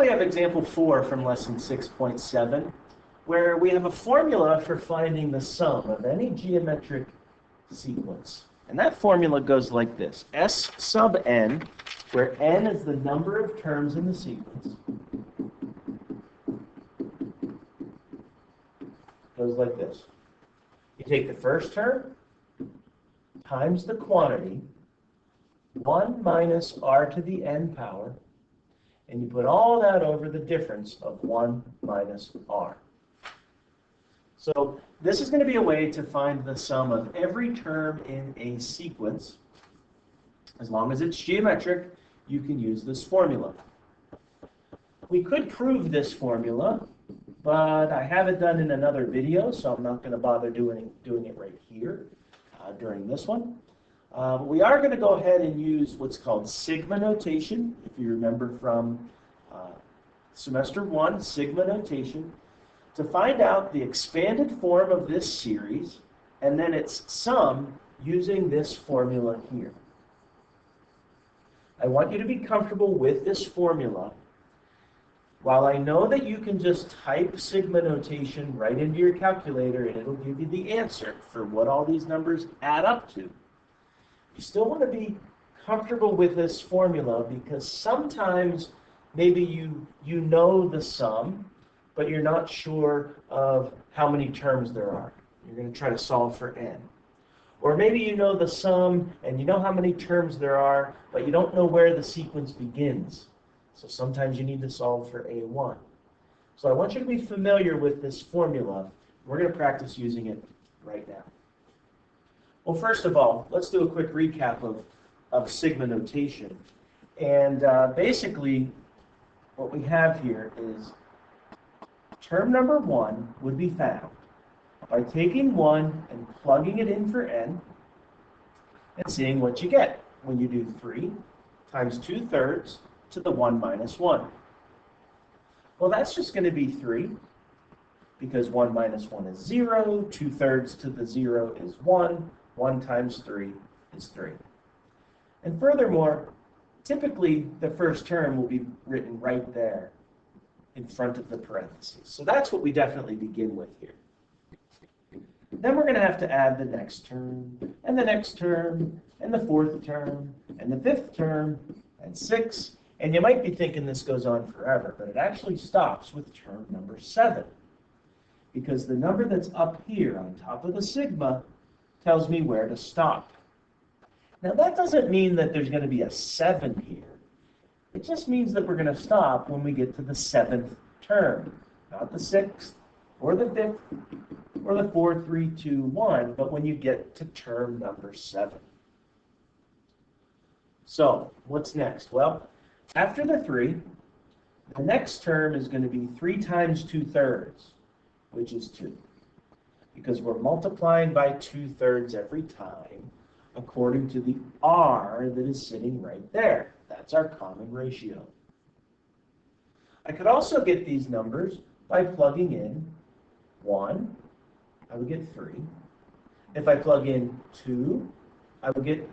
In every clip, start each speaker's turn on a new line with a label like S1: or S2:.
S1: we have example 4 from lesson 6.7, where we have a formula for finding the sum of any geometric sequence. And that formula goes like this. S sub n, where n is the number of terms in the sequence, goes like this. You take the first term times the quantity, 1 minus r to the n power, and you put all that over the difference of 1 minus r. So this is going to be a way to find the sum of every term in a sequence. As long as it's geometric, you can use this formula. We could prove this formula, but I have it done in another video, so I'm not going to bother doing it right here during this one. We are going to go ahead and use what's called sigma notation. If you remember from semester 1, sigma notation, to find out the expanded form of this series and then its sum using this formula here. I want you to be comfortable with this formula. While I know that you can just type sigma notation right into your calculator and it'll give you the answer for what all these numbers add up to, you still want to be comfortable with this formula because sometimes maybe you know the sum, but you're not sure of how many terms there are. You're going to try to solve for n. Or maybe you know the sum and you know how many terms there are, but you don't know where the sequence begins. So sometimes you need to solve for a1. So I want you to be familiar with this formula. We're going to practice using it right now. Well, first of all, let's do a quick recap of sigma notation. And basically, what we have here is term number 1 would be found by taking 1 and plugging it in for n and seeing what you get when you do 3 times 2/3 to the 1 minus 1. Well, that's just going to be 3 because 1 minus 1 is 0, 2/3 to the 0 is 1, 1 times 3 is 3. And furthermore, typically the first term will be written right there in front of the parentheses. So that's what we definitely begin with here. Then we're going to have to add the next term, and the next term, and the fourth term, and the fifth term, and 6. And you might be thinking this goes on forever, but it actually stops with term number 7. Because the number that's up here on top of the sigma tells me where to stop. Now that doesn't mean that there's going to be a 7 here. It just means that we're going to stop when we get to the 7th term, not the 6th, or the 5th, or the 4, 3, 2, 1, but when you get to term number 7. So, what's next? Well, after the 3, the next term is going to be 3 times 2/3, which is 2, because we're multiplying by 2/3 every time according to the r that is sitting right there. That's our common ratio. I could also get these numbers by plugging in 1, I would get 3. If I plug in 2, I would get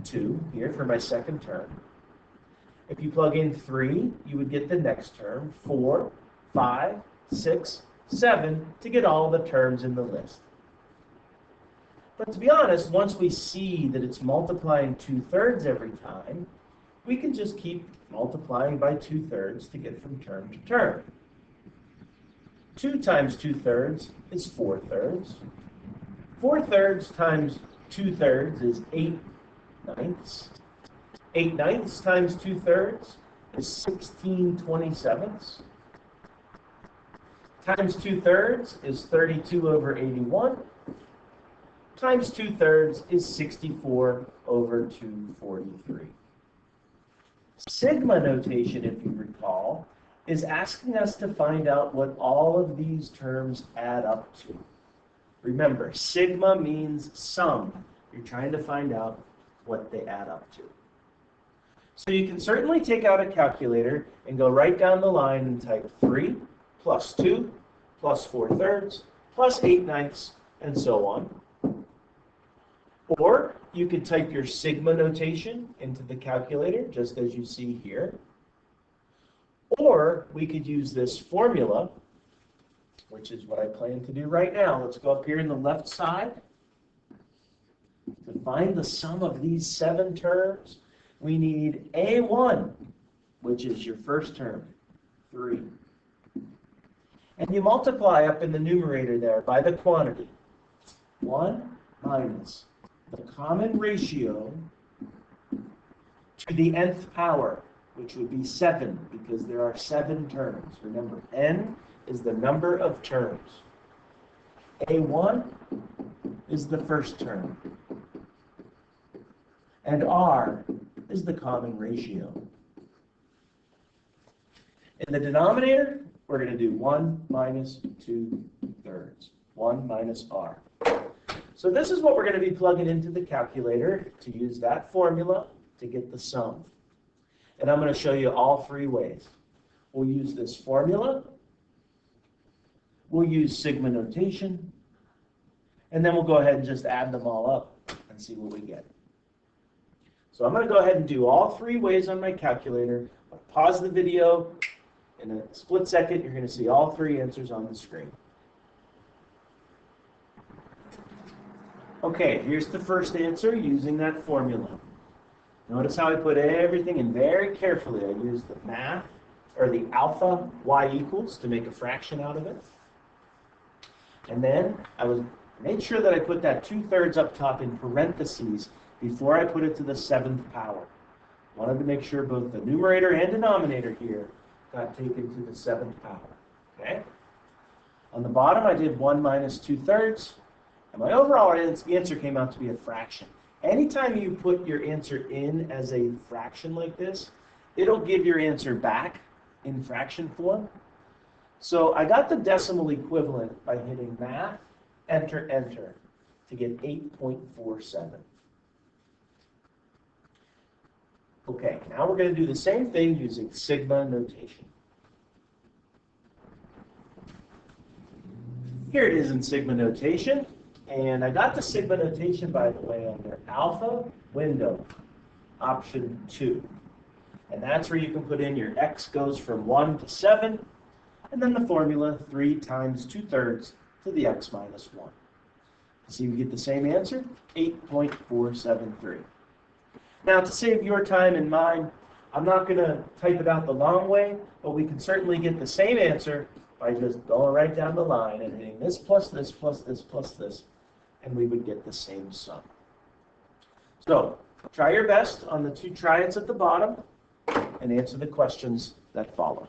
S1: 2 here for my second term. If you plug in 3, you would get the next term, 4, 5, 6, 7, to get all the terms in the list. But to be honest, once we see that it's multiplying 2/3 every time, we can just keep multiplying by 2/3 to get from term to term. 2 times 2/3 is 4/3. 4/3 times 2/3 is 8/9. 8/9 times 2/3 is 16/27. Times 2/3 is 32/81. Times 2/3 is 64/243. Sigma notation, if you recall, is asking us to find out what all of these terms add up to. Remember, sigma means sum. You're trying to find out what they add up to. So you can certainly take out a calculator and go right down the line and type 3 plus 2 plus 4/3 plus 8/9 and so on. Or you could type your sigma notation into the calculator, just as you see here. Or we could use this formula, which is what I plan to do right now. Let's go up here in the left side. To find the sum of these 7 terms, we need A1, which is your first term, 3. And you multiply up in the numerator there by the quantity. 1 minus the common ratio to the nth power, which would be 7, because there are 7 terms. Remember, n is the number of terms. A1 is the first term. And R is the common ratio. In the denominator, we're going to do 1 minus 2/3. 1 minus R. So this is what we're going to be plugging into the calculator to use that formula to get the sum. And I'm going to show you all 3 ways. We'll use this formula. We'll use sigma notation. And then we'll go ahead and just add them all up and see what we get. So I'm going to go ahead and do all 3 ways on my calculator. I'll pause the video. In a split second, you're going to see all 3 answers on the screen. Okay, here's the first answer using that formula. Notice how I put everything in very carefully. I used the math, or the alpha y equals, to make a fraction out of it. And then I made sure that I put that 2/3 up top in parentheses before I put it to the 7th power. Wanted to make sure both the numerator and denominator here got taken to the 7th power. Okay? On the bottom, I did 1 minus 2/3, and my overall answer came out to be a fraction. Anytime you put your answer in as a fraction like this, it'll give your answer back in fraction form. So I got the decimal equivalent by hitting math, enter, enter, to get 8.47. Okay, now we're going to do the same thing using sigma notation. Here it is in sigma notation. And I got the sigma notation, by the way, under alpha window, option 2. And that's where you can put in your x goes from 1 to 7, and then the formula 3 times 2/3 to the x minus 1. See, we get the same answer, 8.473. Now, to save your time and mine, I'm not going to type it out the long way, but we can certainly get the same answer by just going right down the line and hitting this plus this plus this plus this, and we would get the same sum. So, try your best on the 2 triads at the bottom and answer the questions that follow.